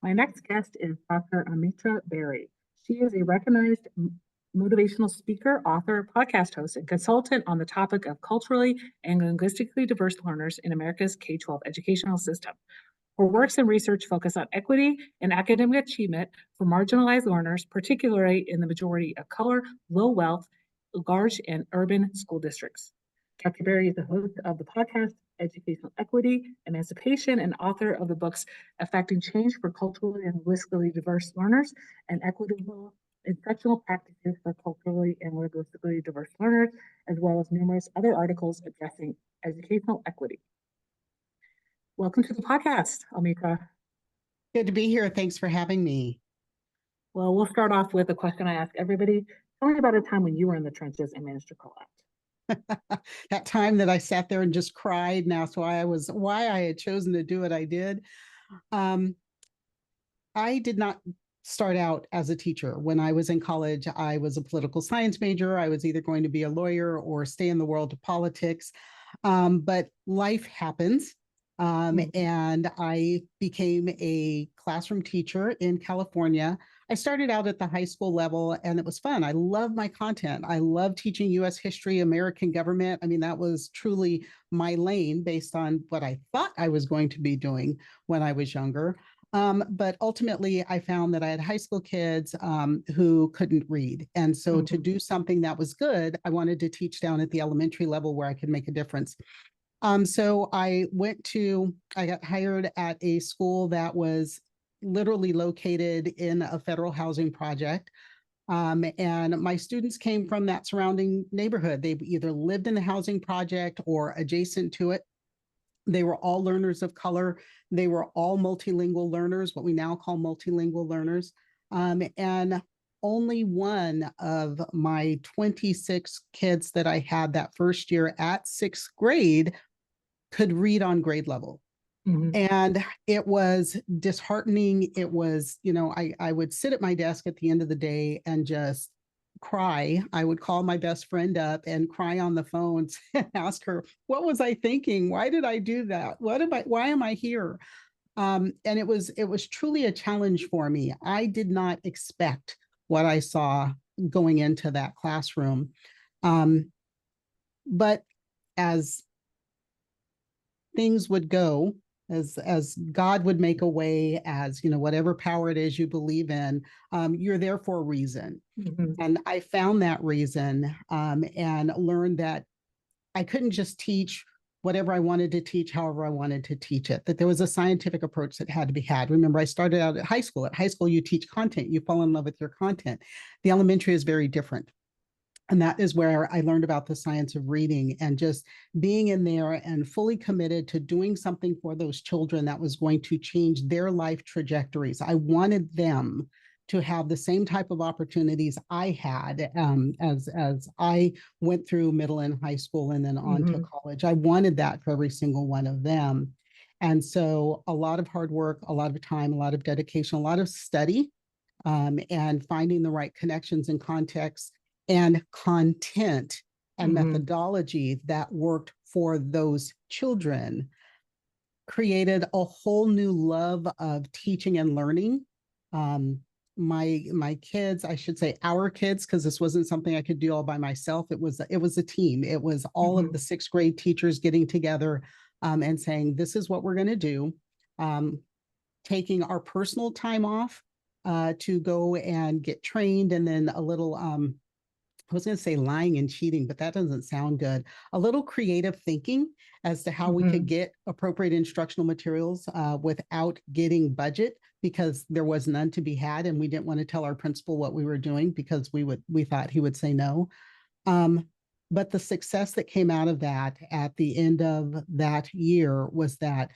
My next guest is Dr. Almitra Berry. She is a recognized motivational speaker, author, podcast host, and consultant on the topic of culturally and linguistically diverse learners in America's K 12 educational system. Her works and research focus on equity and academic achievement for marginalized learners, particularly in the majority of color, low wealth, large and urban school districts. Dr. Berry is the host of the podcast Educational Equity, Emancipation, and author of the books Affecting Change for Culturally and Linguistically Diverse Learners and Equitable Instructional Practices for Culturally and Linguistically Diverse Learners, as well as numerous other articles addressing educational equity. Welcome to the podcast, Almitra. Good to be here. Thanks for having me. Well, we'll start off with a question I ask everybody. Tell me about a time when you were in the trenches and managed to collapse. That time that I sat there and just cried and asked why I had chosen to do what I did. I did not start out as a teacher. When I was in college, I was a political science major. I was either going to be a lawyer or stay in the world of politics. But life happens. And I became a classroom teacher in California. I started out at the high school level and it was fun. I love my content. I love teaching US history, American government. I mean, that was truly my lane based on what I thought I was going to be doing when I was younger. But ultimately, I found that I had high school kids who couldn't read. And so to do something that was good, I wanted to teach down at the elementary level where I could make a difference. So I got hired at a school that was literally located in a federal housing project. And my students came from that surrounding neighborhood. They either lived in the housing project or adjacent to it. They were all learners of color. They were all multilingual learners, what we now call multilingual learners. And only one of my 26 kids that I had that first year at sixth grade could read on grade level. And it was disheartening. It was, I would sit at my desk at the end of the day and just cry. I would call my best friend up and cry on the phone and ask her, what was I thinking? Why did I do that? Why am I here? And it was truly a challenge for me. I did not expect what I saw going into that classroom. But as things would go, as God would make a way, as whatever power it is you believe in, you're there for a reason. And I found that reason and learned that I couldn't just teach whatever I wanted to teach, however I wanted to teach it, that there was a scientific approach that had to be had. Remember, I started out at high school. At high school, you teach content, you fall in love with your content. The elementary is very different. And that is where I learned about the science of reading and just being in there and fully committed to doing something for those children that was going to change their life trajectories. I wanted them to have the same type of opportunities I had as I went through middle and high school and then on to college. I wanted that for every single one of them. And so a lot of hard work, a lot of time, a lot of dedication, a lot of study, and finding the right connections and context and content and methodology that worked for those children created a whole new love of teaching and learning. My kids, I should say our kids, because this wasn't something I could do all by myself. It was a team. It was all of the sixth grade teachers getting together and saying, this is what we're going to do. Taking our personal time off to go and get trained, and then a little I was going to say lying and cheating, but that doesn't sound good. A little creative thinking as to how we could get appropriate instructional materials without getting budget, because there was none to be had, and we didn't want to tell our principal what we were doing because we thought he would say no. But the success that came out of that at the end of that year was that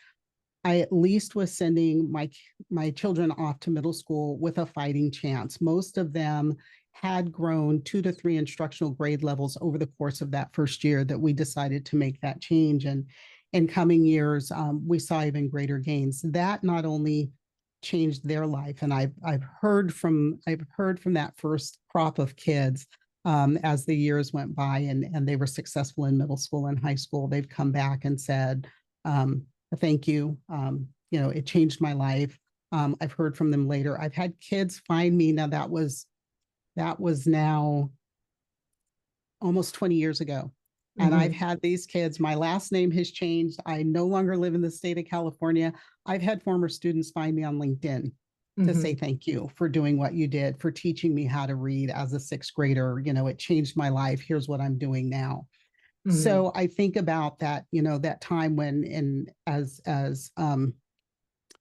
I at least was sending my children off to middle school with a fighting chance. Most of them had grown 2 to 3 instructional grade levels over the course of that first year that we decided to make that change. And in coming years, we saw even greater gains. That not only changed their life, and I've heard from that first crop of kids as the years went by and they were successful in middle school and high school. They've come back and said, thank you. It changed my life. I've heard from them later. I've had kids find me. Now that was now almost 20 years ago. And I've had these kids, my last name has changed. I no longer live in the state of California. I've had former students find me on LinkedIn to say thank you for doing what you did, for teaching me how to read as a sixth grader. You know, it changed my life. Here's what I'm doing now. So I think about that, you know, that time when, and as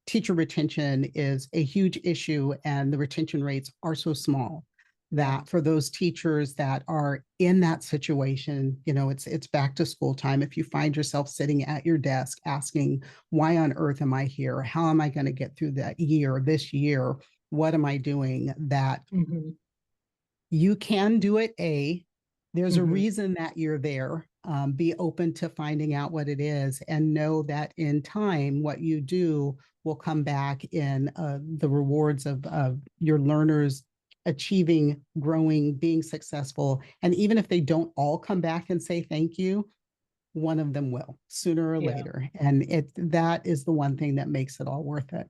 teacher retention is a huge issue and the retention rates are so small that for those teachers that are in that situation, you know, it's back to school time. If you find yourself sitting at your desk asking, why on earth am I here? How am I going to get through this year? What am I doing? That you can do it. There's a reason that you're there. Be open to finding out what it is and know that in time, what you do will come back in the rewards of your learners achieving, growing, being successful. And even if they don't all come back and say thank you, one of them will sooner or later. And that is the one thing that makes it all worth it.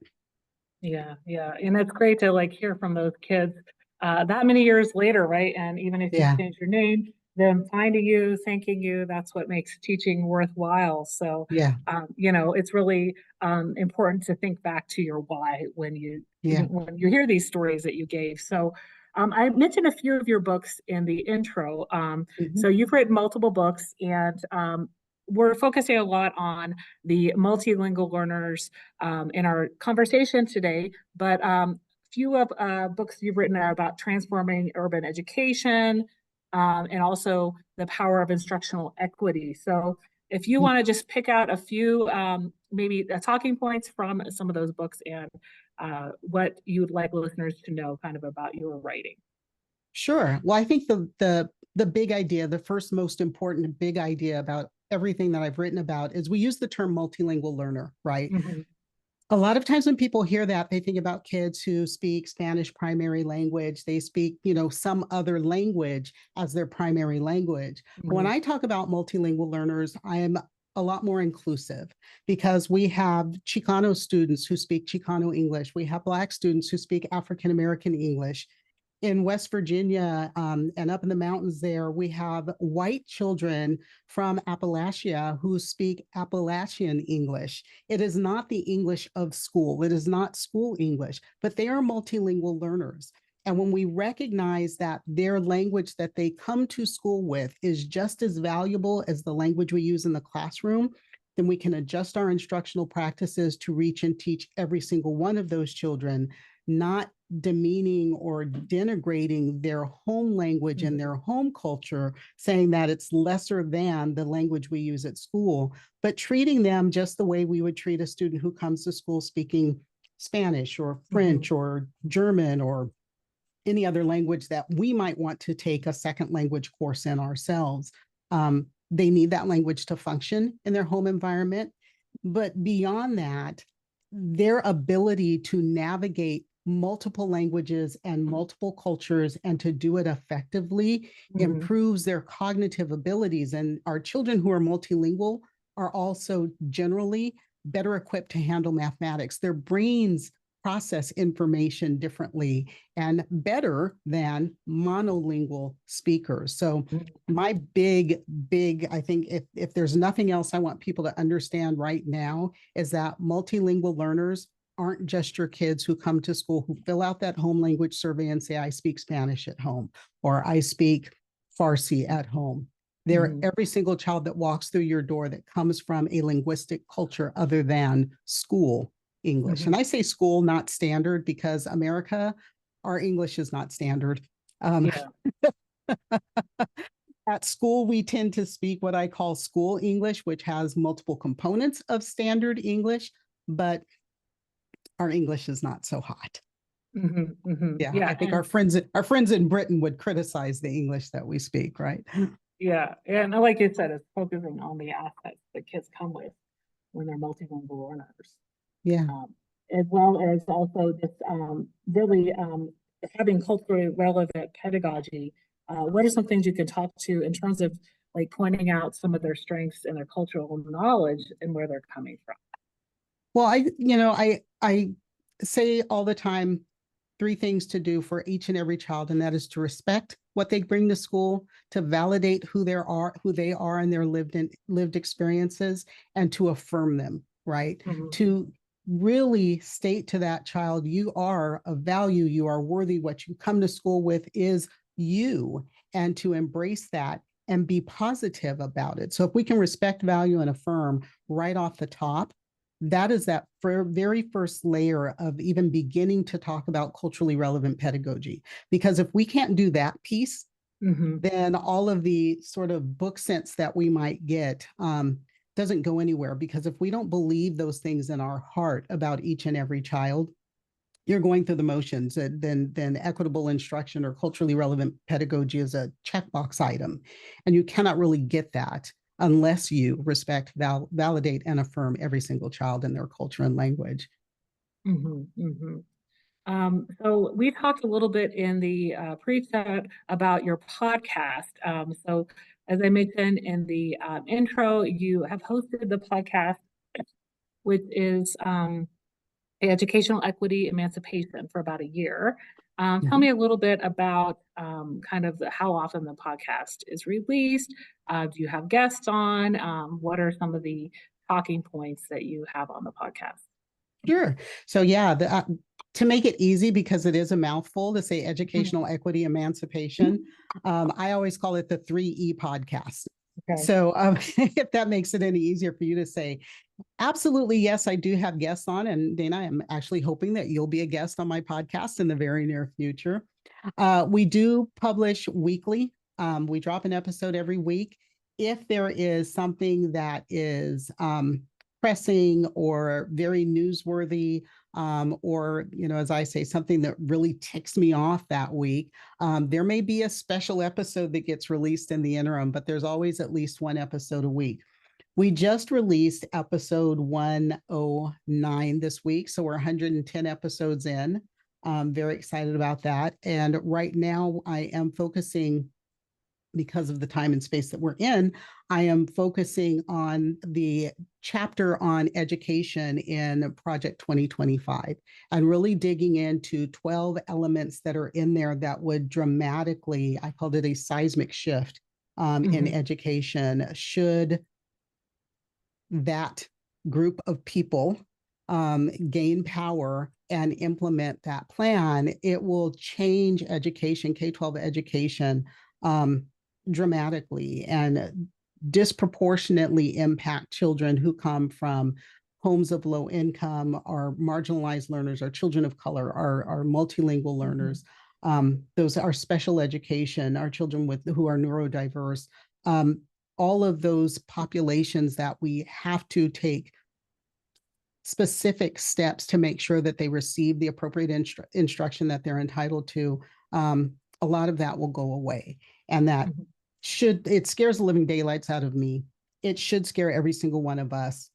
Yeah, yeah. And it's great to like hear from those kids that many years later, right? And even if you change your name, them finding you, thanking you, that's what makes teaching worthwhile. So, you know, it's really important to think back to your why when you hear these stories that you gave. So, I mentioned a few of your books in the intro. So you've written multiple books, and we're focusing a lot on the multilingual learners in our conversation today, but few of books you've written are about transforming urban education and also the power of instructional equity. So if you want to just pick out a few maybe talking points from some of those books and what you would like listeners to know kind of about your writing. Sure. Well, I think the big idea, the first most important big idea about everything that I've written about is we use the term multilingual learner, right? A lot of times when people hear that, they think about kids who speak Spanish primary language. They speak, you know, some other language as their primary language. But when I talk about multilingual learners, I am a lot more inclusive because we have Chicano students who speak Chicano English. We have Black students who speak African American English. In West Virginia and up in the mountains there, we have white children from Appalachia who speak Appalachian English. It is not the English of school. It is not school English, but they are multilingual learners. And when we recognize that their language that they come to school with is just as valuable as the language we use in the classroom, then we can adjust our instructional practices to reach and teach every single one of those children, not demeaning or denigrating their home language and their home culture, saying that it's lesser than the language we use at school, but treating them just the way we would treat a student who comes to school speaking Spanish or French or German or any other language that we might want to take a second language course in ourselves. They need that language to function in their home environment. But beyond that, their ability to navigate multiple languages and multiple cultures and to do it effectively improves their cognitive abilities. And our children who are multilingual are also generally better equipped to handle mathematics. Their brains process information differently and better than monolingual speakers. So my big, I think if there's nothing else I want people to understand right now is that multilingual learners aren't just your kids who come to school who fill out that home language survey and say, I speak Spanish at home, or I speak Farsi at home. They're every single child that walks through your door that comes from a linguistic culture other than school English. And I say school, not standard, because America, our English is not standard. At school, we tend to speak what I call school English, which has multiple components of standard English, but our English is not so hot. Yeah, I think our friends in Britain would criticize the English that we speak, right? Yeah, and like you said, it's focusing on the aspects that kids come with when they're multilingual learners. Yeah. As well as also just really having culturally relevant pedagogy. What are some things you can talk to in terms of like pointing out some of their strengths and their cultural knowledge and where they're coming from? Well, I say all the time 3 things to do for each and every child, and that is to respect what they bring to school, to validate who they are and their lived experiences, and to affirm them, right? Mhm. To really state to that child, you are of value, you are worthy, what you come to school with is you, and to embrace that and be positive about it. So if we can respect, value, and affirm right off the top, that is that very first layer of even beginning to talk about culturally relevant pedagogy. Because if we can't do that piece, Mhm. then all of the sort of book sense that we might get doesn't go anywhere. Because if we don't believe those things in our heart about each and every child, you're going through the motions. Then equitable instruction or culturally relevant pedagogy is a checkbox item, and you cannot really get that unless you respect, validate, and affirm every single child in their culture and language. Mhm. Mhm. So we talked a little bit in the pre-chat about your podcast. So as I mentioned in the intro, you have hosted the podcast, which is Educational Equity Emancipation for about a year. Tell Mhm. me a little bit about kind of how often the podcast is released. Do you have guests on? What are some of the talking points that you have on the podcast? Sure. So yeah, to make it easy, because it is a mouthful to say Mhm. educational equity emancipation, I always call it the 3E podcast. Okay. So if that makes it any easier for you to say, absolutely, yes, I do have guests on. And Dana, I'm actually hoping that you'll be a guest on my podcast in the very near future. We do publish weekly. We drop an episode every week. If there is something that is pressing or very newsworthy, or, as I say, something that really ticks me off that week, there may be a special episode that gets released in the interim, but there's always at least one episode a week. We just released episode 109 this week, so we're 110 episodes in. I'm very excited about that. And right now, I am focusing, because of the time and space that we're in, I am focusing on the chapter on education in Project 2025 and really digging into 12 elements that are in there that would dramatically, I called it a seismic shift in Mhm. education, should that group of people gain power and implement that plan. It will change education, K-12 education, dramatically, and disproportionately impact children who come from homes of low income, our marginalized learners, our children of color, our multilingual learners. Those are special education, our children who are neurodiverse. All of those populations that we have to take specific steps to make sure that they receive the appropriate instruction that they're entitled to. A lot of that will go away, and that Mhm. it scares the living daylights out of me. It should scare every single one of us.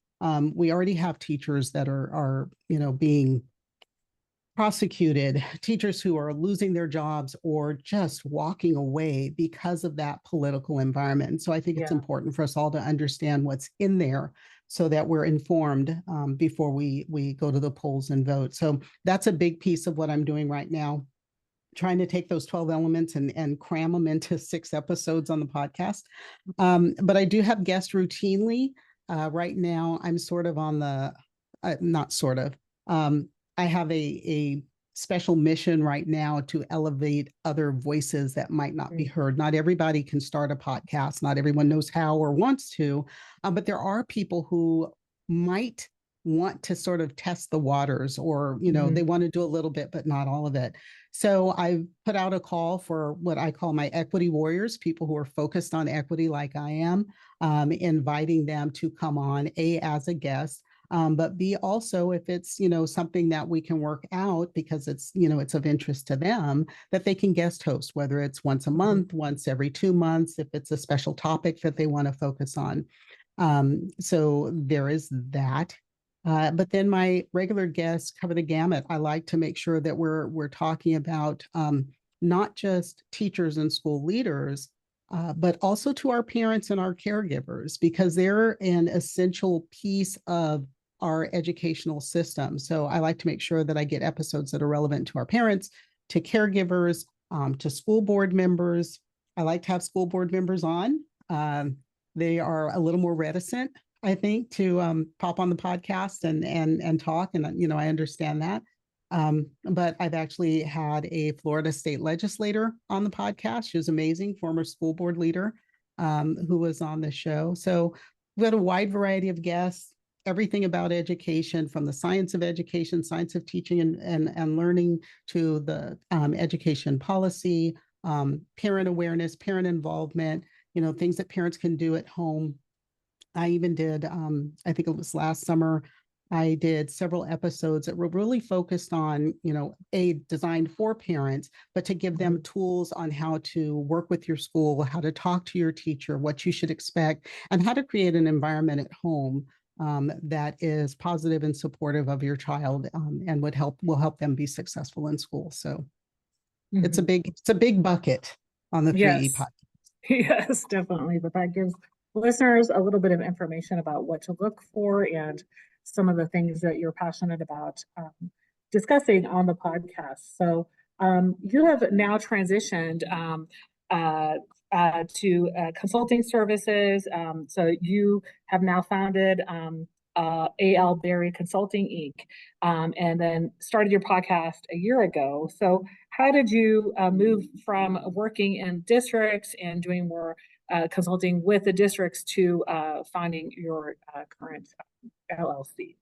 We already have teachers that are being prosecuted, teachers who are losing their jobs or just walking away because of that political environment. And so I think it's Yeah. important for us all to understand what's in there so that we're informed before we go to the polls and vote. So that's a big piece of what I'm doing right now, trying to take those 12 elements and cram them into 6 episodes on the podcast. But I do have guests routinely. Right now, I'm sort of on the, not sort of, I have a special mission right now to elevate other voices that might not be Great. heard. Not everybody can start a podcast. Not everyone knows how or wants to, but there are people who might want to sort of test the waters, or they Mhm. want to do a little bit but not all of it. So I put out a call for what I call my equity warriors, people who are focused on equity like I am, inviting them to come on, A, as a guest, but B, also if it's, something that we can work out because it's of interest to them, that they can guest host, whether it's once a Mhm. month, once every 2 months, if it's a special topic that they want to focus on. So there is that. But then my regular guests cover the gamut. I like to make sure that we're talking about not just teachers and school leaders, but also to our parents and our caregivers, because they're an essential piece of our educational system. So I like to make sure that I get episodes that are relevant to our parents, to caregivers, to school board members. I like to have school board members on. They are a little more reticent, I think, to pop on the podcast and talk. And I understand that. But I've actually had a Florida state legislator on the podcast. She was amazing, former school board leader, who was on the show. So we had a wide variety of guests, everything about education, from the science of education, science of teaching and learning, to the education policy, parent awareness, parent involvement, things that parents can do at home. I even did, I think it was last summer, I did several episodes that were really focused on, designed for parents, but to give them tools on how to work with your school, how to talk to your teacher, what you should expect, and how to create an environment at home that is positive and supportive of your child, and will help them be successful in school. So it's a big bucket on the 3E Yes. podcast. Yes, definitely. But that gives listeners a little bit of information about what to look for and some of the things that you're passionate about discussing on the podcast. So you have now transitioned to consulting services. So you have now founded A.L. Berry Consulting Inc. And then started your podcast a year ago. So how did you move from working in districts and doing more consulting with the districts to finding your current LLC?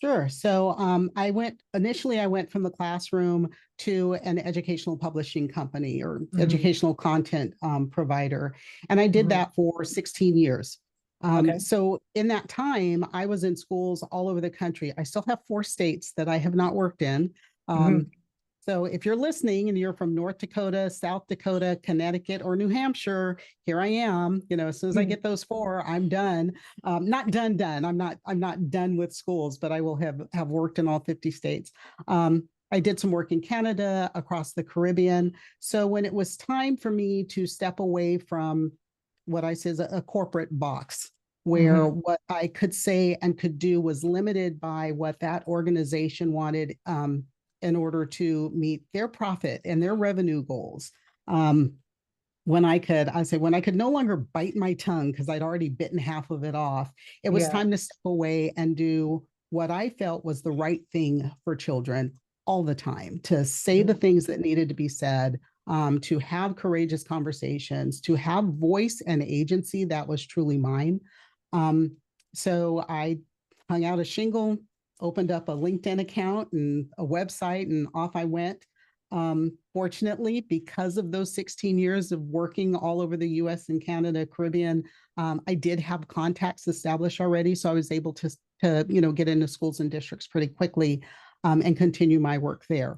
Sure. So I went from the classroom to an educational publishing company, or educational content provider. And I did that for 16 years. Okay. So in that time, I was in schools all over the country. I still have 4 states that I have not worked in. So if you're listening and you're from North Dakota, South Dakota, Connecticut, or New Hampshire, here I am. As soon as I get those 4, I'm done. Not done. I'm not done with schools, but I will have worked in all 50 states. I did some work in Canada, across the Caribbean. So when it was time for me to step away from what I say is a corporate box, where what I could say and could do was limited by what that organization wanted, in order to meet their profit and their revenue goals. When I could no longer bite my tongue, because I'd already bitten half of it off, it was time to step away and do what I felt was the right thing for children all the time, to say the things that needed to be said, to have courageous conversations, to have voice and agency that was truly mine. So I hung out a shingle, opened up a LinkedIn account and a website, and off I went. Fortunately, because of those 16 years of working all over the US and Canada, Caribbean, I did have contacts established already. So I was able to get into schools and districts pretty quickly, and continue my work there.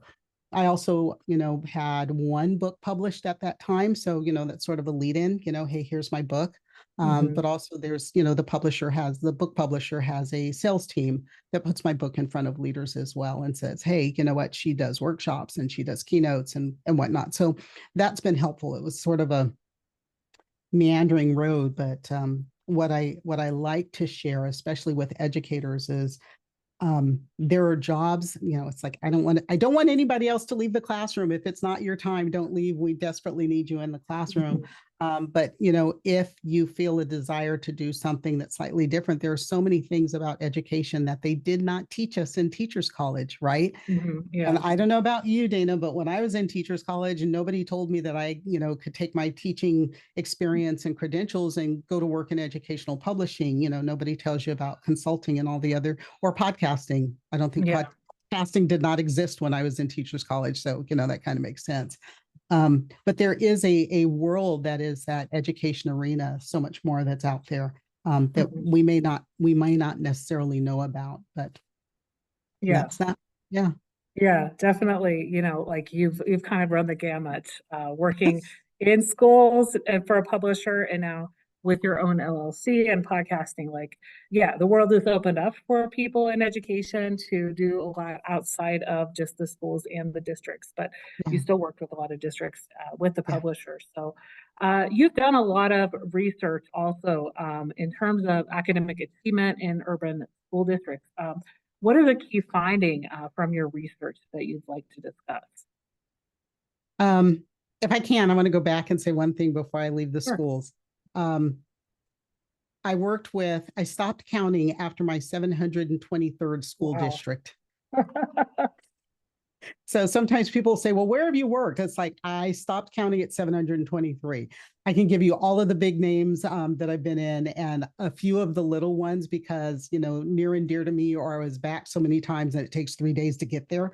I also, had 1 book published at that time. So, that's sort of a lead in, hey, here's my book. But also there's, the book publisher has a sales team that puts my book in front of leaders as well, and says, hey, you know what, she does workshops and she does keynotes and whatnot. So that's been helpful. It was sort of a meandering road, but what I like to share, especially with educators, is there are jobs, it's like, I don't want anybody else to leave the classroom. If it's not your time, don't leave. We desperately need you in the classroom. But if you feel a desire to do something that's slightly different, there are so many things about education that they did not teach us in Teachers College, right? And I don't know about you, Dana, but when I was in Teachers College, and nobody told me that I, could take my teaching experience and credentials and go to work in educational publishing. Nobody tells you about consulting and all the other, or podcasting. I don't think podcasting did not exist when I was in Teachers College. So, that kind of makes sense. But there is a world that is that education arena, so much more that's out there, that we may not necessarily know about, but that's that. Yeah. Yeah, definitely. Like you've kind of run the gamut, working in schools and for a publisher, and now with your own LLC and podcasting, like, yeah, the world is opened up for people in education to do a lot outside of just the schools and the districts, but you Yeah, still worked with a lot of districts with the yeah. publishers. So you've done a lot of research also in terms of academic achievement in urban school districts. What are the key finding from your research that you'd like to discuss? Um, if I can, I want to go back and say one thing before I leave the Sure. schools. Um, I stopped counting after my 723rd school Wow. district. So sometimes people say, well, where have you worked? It's like, I stopped counting at 723. I can give you all of the big names that I've been in and a few of the little ones because, near and dear to me, or I was back so many times that it takes 3 days to get there.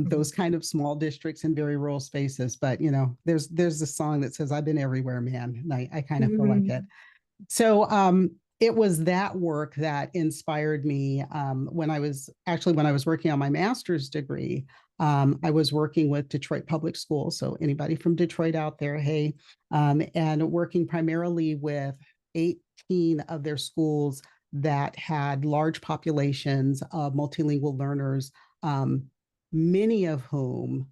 Those kind of small districts in very rural spaces. But, there's a song that says, I've been everywhere, man. And I kind of feel like it. So it was that work that inspired me when I was working on my master's degree. I was working with Detroit Public Schools. So anybody from Detroit out there, hey, and working primarily with 18 of their schools that had large populations of multilingual learners, many of whom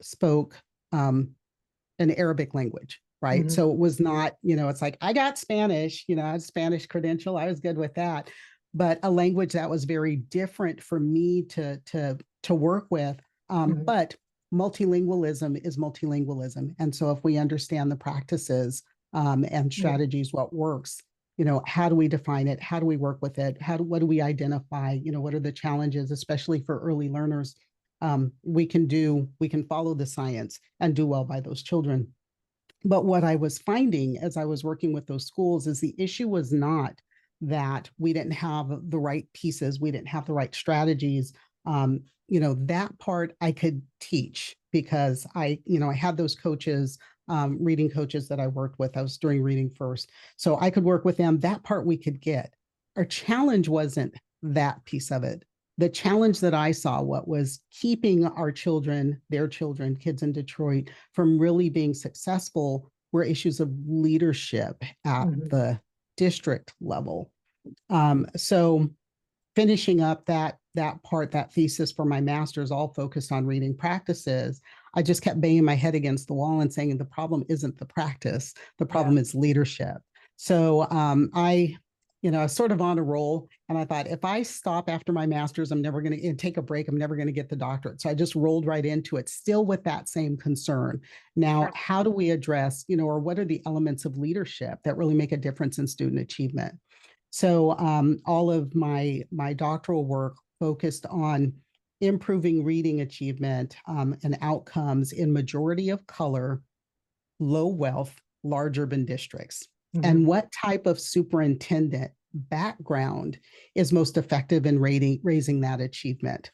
spoke an Arabic language, right? Mhm. So it was not, it's like I got Spanish, I had Spanish credential, I was good with that, but a language that was very different for me to work with. Mhm. But multilingualism is multilingualism, and so if we understand the practices and Yeah. strategies, what works, how do we define it? How do we work with it? What do we identify? What are the challenges, especially for early learners? We can follow the science and do well by those children. But what I was finding as I was working with those schools is the issue was not that we didn't have the right pieces, we didn't have the right strategies. That part I could teach because I had those coaches, reading coaches that I worked with. I was doing reading first. So I could work with them. That part we could get. Our challenge wasn't that piece of it. The challenge that I saw, what was keeping our children, their children, kids in Detroit, from really being successful were issues of leadership at Mhm. the district level. So finishing up that thesis for my master's, all focused on reading practices, I just kept banging my head against the wall and saying the problem isn't the practice, the Yeah. problem is leadership. So I was sort of on a roll, and I thought if I stop after my master's, I'm never going to take a break. I'm never going to get the doctorate. So I just rolled right into it, still with that same concern. Now, Sure. how do we address, or what are the elements of leadership that really make a difference in student achievement? So all of my doctoral work focused on improving reading achievement and outcomes in majority of color, low wealth, large urban districts. Mhm. And what type of superintendent background is most effective in raising that achievement?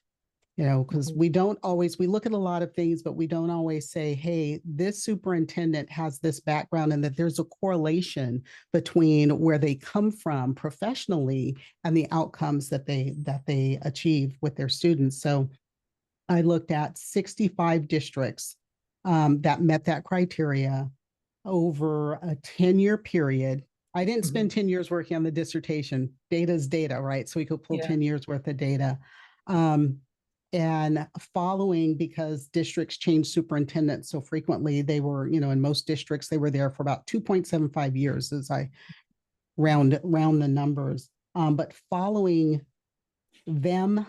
Because Mhm. we look at a lot of things, but we don't always say, hey, this superintendent has this background and that there's a correlation between where they come from professionally and the outcomes that they achieve with their students. So I looked at 65 districts that met that criteria over a 10-year period. I didn't Mhm. spend 10 years working on the dissertation. Data is data, right? So we could pull Yeah. 10 years worth of data. Um, and following, because districts change superintendents so frequently, they were, in most districts, they were there for about 2.75 years as I round the numbers. But following them,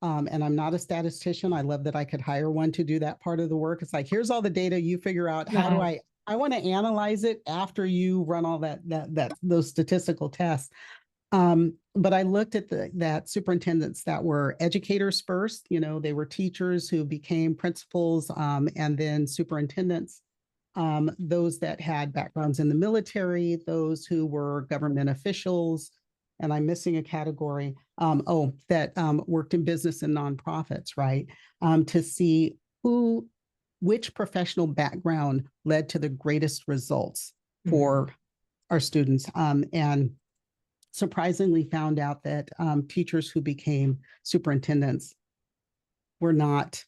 and I'm not a statistician. I love that I could hire one to do that part of the work. It's like, here's all the data, you figure out how do Uh-huh. I want to analyze it after you run all that those statistical tests. But I looked at that superintendents that were educators first. They were teachers who became principals, and then superintendents. Those that had backgrounds in the military, those who were government officials, and I'm missing a category. That worked in business and nonprofits, right? To see which professional background led to the greatest results Mhm. for our students. And surprisingly found out that teachers who became superintendents were not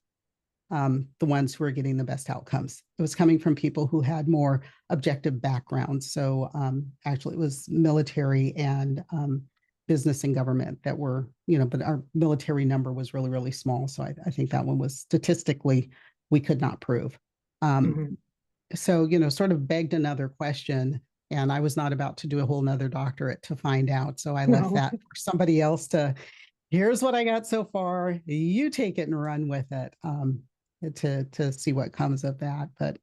the ones who were getting the best outcomes. It was coming from people who had more objective backgrounds. So actually, it was military and business and government that were, but our military number was really, really small. So I think that one was statistically, we could not prove. So, sort of begged another question. And I was not about to do a whole nother doctorate to find out. So I left that for somebody else to, here's what I got so far. You take it and run with it to see what comes of that. But,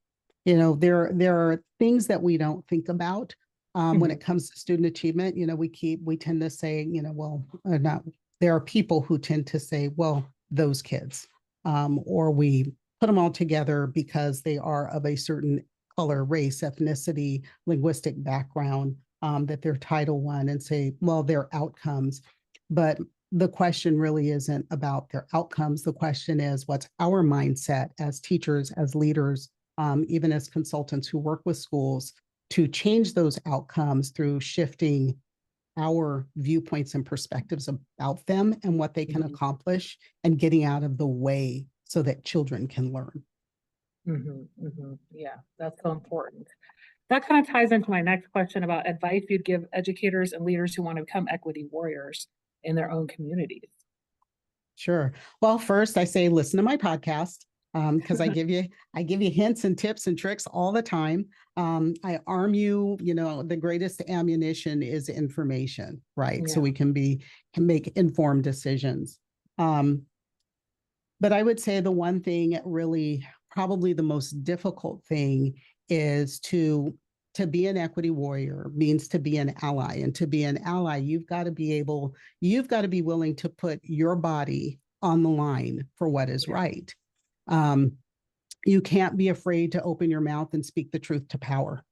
there are things that we don't think about when it comes to student achievement. We tend to say, not, there are people who tend to say, well, those kids, or we put them all together because they are of a certain color, race, ethnicity, linguistic background, that they're Title I, and say, well, their outcomes. But the question really isn't about their outcomes. The question is, what's our mindset as teachers, as leaders, even as consultants who work with schools to change those outcomes through shifting our viewpoints and perspectives about them and what they can accomplish, and getting out of the way so that children can learn. Yeah, that's so important. That kind of ties into my next question about advice you'd give educators and leaders who want to become equity warriors in their own communities. Sure. Well, first I say, listen to my podcast, because I give you hints and tips and tricks all the time. I arm you, the greatest ammunition is information, right? So we can make informed decisions. But I would say the one thing, really, probably the most difficult thing, is to be an equity warrior means to be an ally. And to be an ally, you've got to be willing to put your body on the line for what is right. You can't be afraid to open your mouth and speak the truth to power.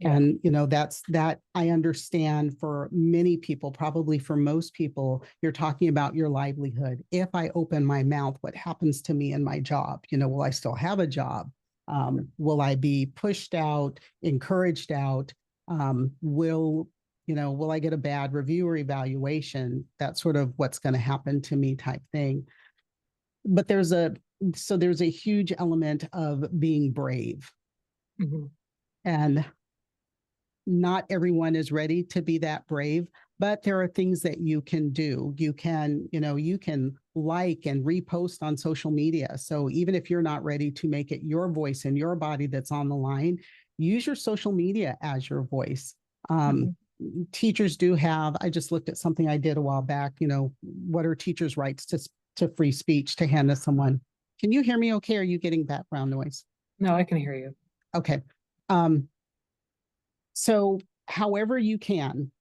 And, that I understand for many people, probably for most people, you're talking about your livelihood. If I open my mouth, what happens to me in my job? Will I still have a job? Will I be pushed out, encouraged out? Will I get a bad review or evaluation? That's sort of what's going to happen to me type thing. But there's a huge element of being brave. And not everyone is ready to be that brave, but there are things that you can do. You can like and repost on social media. So even if you're not ready to make it your voice and your body that's on the line, use your social media as your voice. Teachers do have, I just looked at something I did a while back, what are teachers' rights to free speech, to hand to someone. Can you hear me okay? Are you getting background noise? No, I can hear you. Okay. So however you can,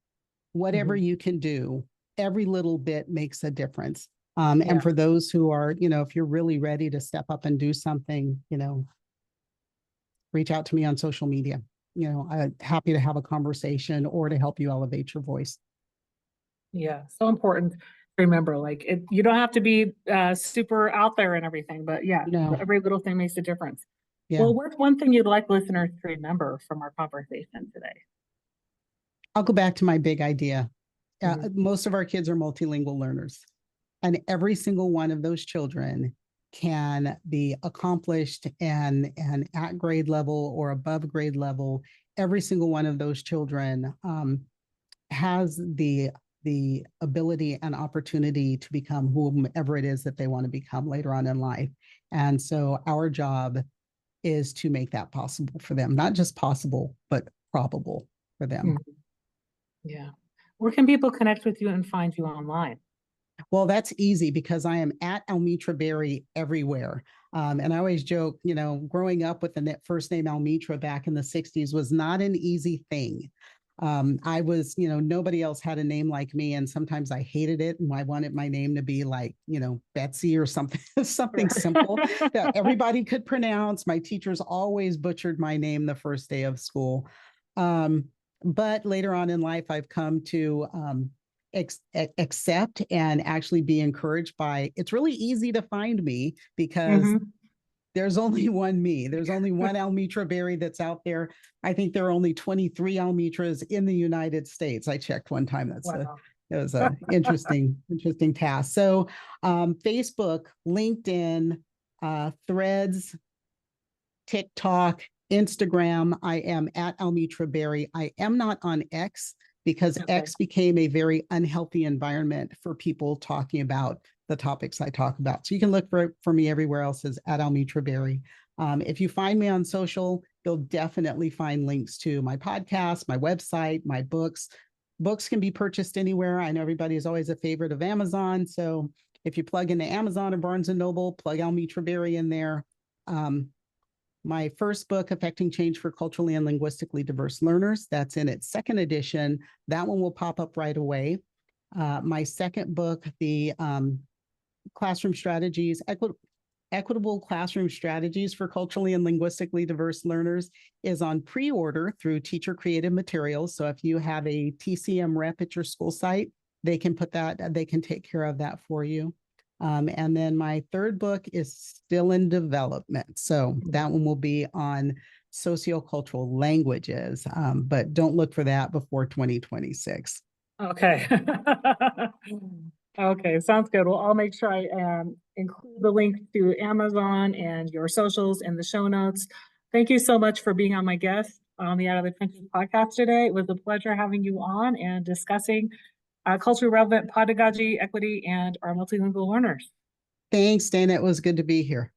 whatever you can do, every little bit makes a difference. And for those who are, if you're really ready to step up and do something, reach out to me on social media. I'm happy to have a conversation or to help you elevate your voice. Yeah, so important to remember, you don't have to be super out there and everything, but every little thing makes a difference. Well, what's one thing you'd like listeners to remember from our conversation today? I'll go back to my big idea. Most of our kids are multilingual learners, and every single one of those children can be accomplished and at grade level or above grade level. Every single one of those children has the ability and opportunity to become whomever it is that they want to become later on in life. And so our job is to make that possible for them, not just possible, but probable for them. Yeah. Where can people connect with you and find you online? Well, that's easy because I am at Almitra Berry everywhere. And I always joke, growing up with the first name Almitra back in the 60s was not an easy thing. I was, nobody else had a name like me. And sometimes I hated it. And I wanted my name to be like, Betsy or something, something simple that everybody could pronounce. My teachers always butchered my name the first day of school. But later on in life, I've come to accept and actually be encouraged by, it's really easy to find me because there's only one me. There's only one Almitra Berry that's out there. I think there are only 23 Almitras in the United States. I checked one time. It was an interesting task. So Facebook, LinkedIn, Threads, TikTok, Instagram. I am at Almitra Berry. I am not on X because Okay. X became a very unhealthy environment for people talking about the topics I talk about. So you can look for me everywhere else as at Almitra Berry. If you find me on social, you'll definitely find links to my podcast, my website, my books. Books can be purchased anywhere. I know everybody is always a favorite of Amazon. So if you plug into Amazon or Barnes & Noble, plug Almitra Berry in there. My first book, Affecting Change for Culturally and Linguistically Diverse Learners, that's in its second edition. That one will pop up right away. My second book, the Classroom Strategies, Equitable Classroom Strategies for Culturally and Linguistically Diverse Learners, is on pre-order through Teacher Creative Materials. So if you have a TCM rep at your school site, they can take care of that for you. And then my third book is still in development. So that one will be on sociocultural languages, but don't look for that before 2026. Okay. Okay, sounds good. Well, I'll make sure I include the link to Amazon and your socials in the show notes. Thank you so much for being on my guest on the Out of the Trenches podcast today. It was a pleasure having you on and discussing culturally relevant pedagogy, equity, and our multilingual learners. Thanks, Dana. It was good to be here.